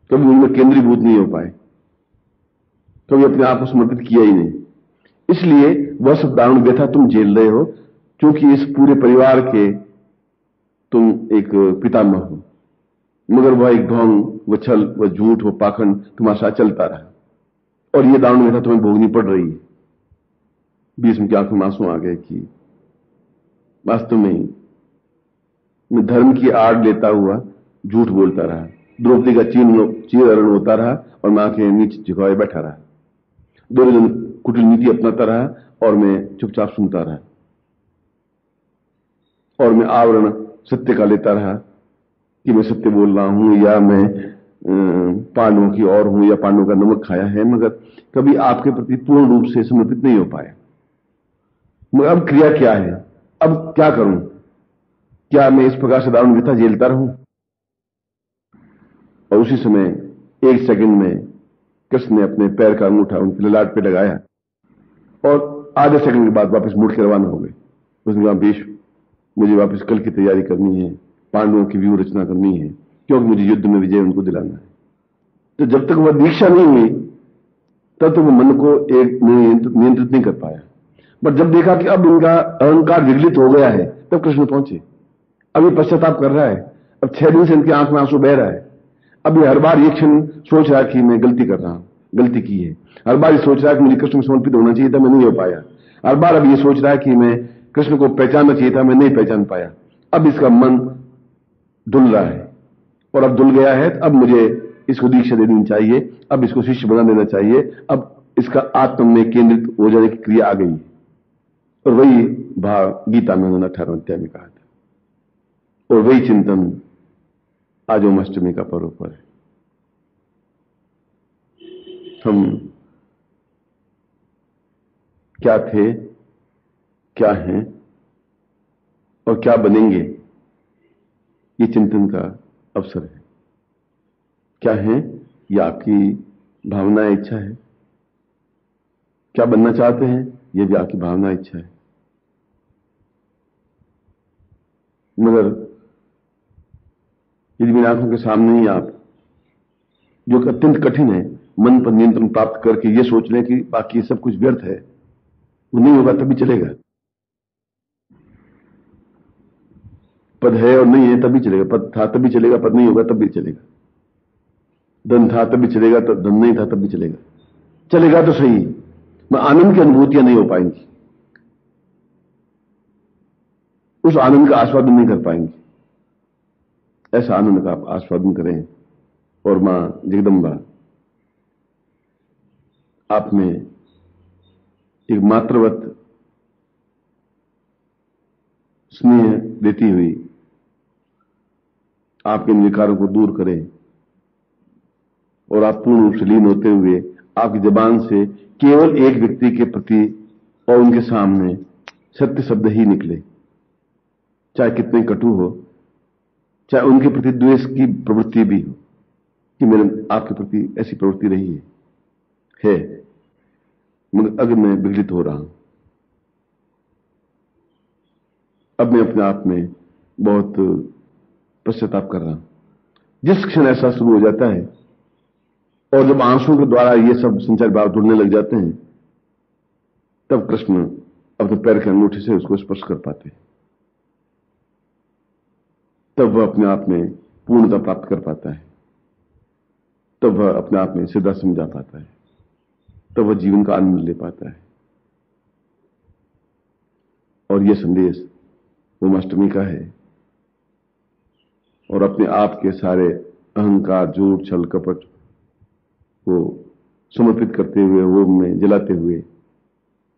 कभी मुझ में केंद्रीभूत नहीं हो पाए, कभी अपने आप को समर्पित किया ही नहीं। इसलिए वह सब दारुण व्यथा तुम झेल रहे हो, क्योंकि इस पूरे परिवार के तुम एक पितामह हो, मगर वह एक ढोंग, वह छल, वह झूठ, वह पाखंड तुम्हारे साथ चलता रहा और यह दारुण व्यथा तुम्हें भोगनी पड़ रही है। भीष्म की आंखों में आंसू आ गए कि वास्तव में मैं धर्म की आड़ लेता हुआ झूठ बोलता रहा, द्रौपदी का चीरहरण होता रहा और मैं आंखें नीचे झुकाए बैठा रहा, दुर्योधन कुटिल नीति अपनाता रहा और मैं चुपचाप सुनता रहा, और मैं आवरण सत्य का लेता रहा कि मैं सत्य बोल रहा हूं या मैं पांडवों की ओर हूं या पांडवों का नमक खाया है, मगर कभी आपके प्रति पूर्ण रूप से समर्पित नहीं हो पाया। मगर अब क्रिया क्या है, अब क्या करूं? क्या मैं इस प्रकार से दारुण व्यथा झेलता रहूं? और उसी समय 1 सेकंड में कृष्ण ने अपने पैर का अंगूठा उनके ललाट पे लगाया और आधे सेकंड के बाद वापस मुड़ के रवाना हो गए। उसने कहा भीष्म मुझे वापस कल की तैयारी करनी है, पांडवों की व्यूह रचना करनी है, क्योंकि मुझे युद्ध में विजय उनको दिलाना है। तो जब तक वह दीक्षा नहीं हुई तब तक वो मन को एक नियंत्रित नहीं कर पाया। बट जब देखा कि अब उनका अहंकार विगलित हो गया है, तब कृष्ण पहुंचे। अब ये पश्चाताप कर रहा है, अब 6 दिन से इनकी आंख में आंसू बह रहा है। अब ये हर बार ये क्षण सोच रहा है कि मैं गलती कर रहा हूं, गलती की है। हर बार ये सोच रहा है कि मुझे कृष्ण में समर्पित होना चाहिए था, मैं नहीं हो पाया। हर बार अब ये सोच रहा है कि मैं कृष्ण को पहचानना चाहिए था, मैं नहीं पहचान पाया। अब इसका मन डुल रहा है, और अब डुल गया है, अब मुझे इसको दीक्षा दे देनी चाहिए, अब इसको शिष्य बना देना चाहिए। अब इसका आत्म में केंद्रित हो जाने की क्रिया आ गई। और वही भाव गीता में उन्होंने 18वें अध्याय में कहा था, और वही चिंतन आज ओमाष्टमी का पर्व पर है। हम क्या थे, क्या हैं और क्या बनेंगे, ये चिंतन का अवसर है। क्या है, ये आपकी भावना इच्छा है। क्या बनना चाहते हैं, ये भी आपकी भावना इच्छा है। मगर यदि मेरी आंखों के सामने ही आप, जो कि अत्यंत कठिन है, मन पर नियंत्रण प्राप्त करके ये सोच लें कि बाकी सब कुछ व्यर्थ है, वो नहीं होगा तभी चलेगा। पद है और नहीं है तभी चलेगा, पद था तभी चलेगा, पद नहीं होगा तब भी चलेगा। धन था तभी चलेगा, तो धन नहीं था तब भी चलेगा। चलेगा तो सही, मैं आनंद की अनुभूतियां नहीं हो पाएंगी, उस आनंद का आस्वादन नहीं कर पाएंगे। ऐसा आनंद का आप आस्वादन करें, और मां जगदंबा आप में एक मातृवत स्नेह देती हुई आपके विकारों को दूर करें, और आप पूर्ण रूप से लीन होते हुए आपकी जबान से केवल एक व्यक्ति के प्रति और उनके सामने सत्य शब्द ही निकले, चाहे कितने कटु हो, चाहे उनके प्रति द्वेष की प्रवृत्ति भी हो, कि मेरे आपके प्रति ऐसी प्रवृत्ति रही है, मगर अगर मैं विगलित हो रहा हूं, अब मैं अपने आप में बहुत पश्चाताप कर रहा हूं। जिस क्षण ऐसा शुरू हो जाता है, और जब आंसुओं के द्वारा ये सब संचार भाव जुड़ने लग जाते हैं, तब कृष्ण अपने पैर के अंगूठे से उसको स्पर्श कर पाते हैं। तब वह अपने आप में पूर्णता प्राप्त कर पाता है, तब वह अपने आप में सीधा समझा पाता है, तब वह जीवन का आनंद ले पाता है। और यह संदेश ओमाष्टमी का है, और अपने आप के सारे अहंकार, झूठ, छल, कपट को समर्पित करते हुए, वो में जलाते हुए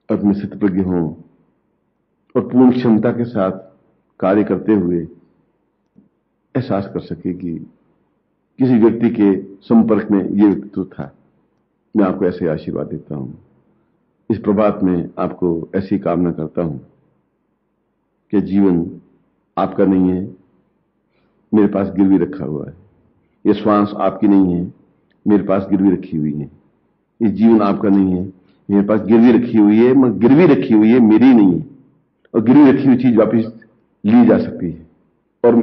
अपने स्थितप्रज्ञ हों, और पूर्ण क्षमता के साथ कार्य करते हुए एहसास कर सके कि किसी व्यक्ति के संपर्क में ये व्यक्तित्व था। मैं आपको ऐसे आशीर्वाद देता हूं। इस प्रभात में आपको ऐसी कामना करता हूं कि जीवन आपका नहीं है, मेरे पास गिरवी रखा हुआ है। ये श्वास आपकी नहीं है, मेरे पास गिरवी रखी हुई है। ये जीवन आपका नहीं है, मेरे पास गिरवी रखी हुई है, मगर गिरवी रखी हुई है, मेरी नहीं है। और गिरवी रखी हुई चीज वापस ली जा सकती है, और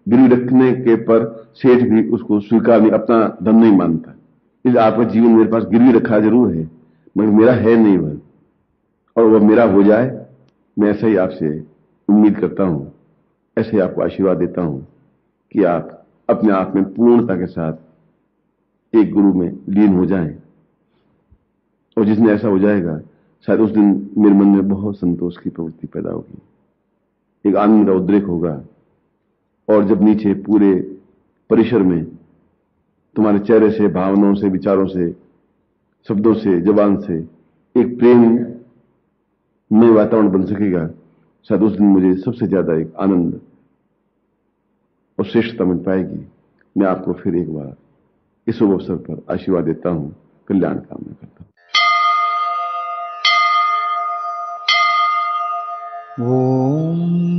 गिरवी रखने के पर सेठ भी उसको स्वीकार नहीं, अपना धन नहीं मानता। इसलिए आपका जीवन मेरे पास गिरवी रखा जरूर है, मगर मेरा है नहीं वह, और वह मेरा हो जाए, मैं ऐसा ही आपसे उम्मीद करता हूं, ऐसे ही आपको आशीर्वाद देता हूं कि आप अपने आप में पूर्णता के साथ एक गुरु में लीन हो जाएं। और जिसने ऐसा हो जाएगा, शायद उस दिन मेरे मन में बहुत संतोष की प्रवृत्ति पैदा होगी, एक आनंद का उद्रेक होगा। और जब नीचे पूरे परिसर में तुम्हारे चेहरे से, भावनाओं से, विचारों से, शब्दों से, जबान से एक प्रेम में वातावरण बन सकेगा, शायद उस दिन मुझे सबसे ज्यादा एक आनंद और श्रेष्ठता मिल पाएगी। मैं आपको फिर एक बार इस शुभ अवसर पर आशीर्वाद देता हूं, कल्याण कामना करता हूं। ओम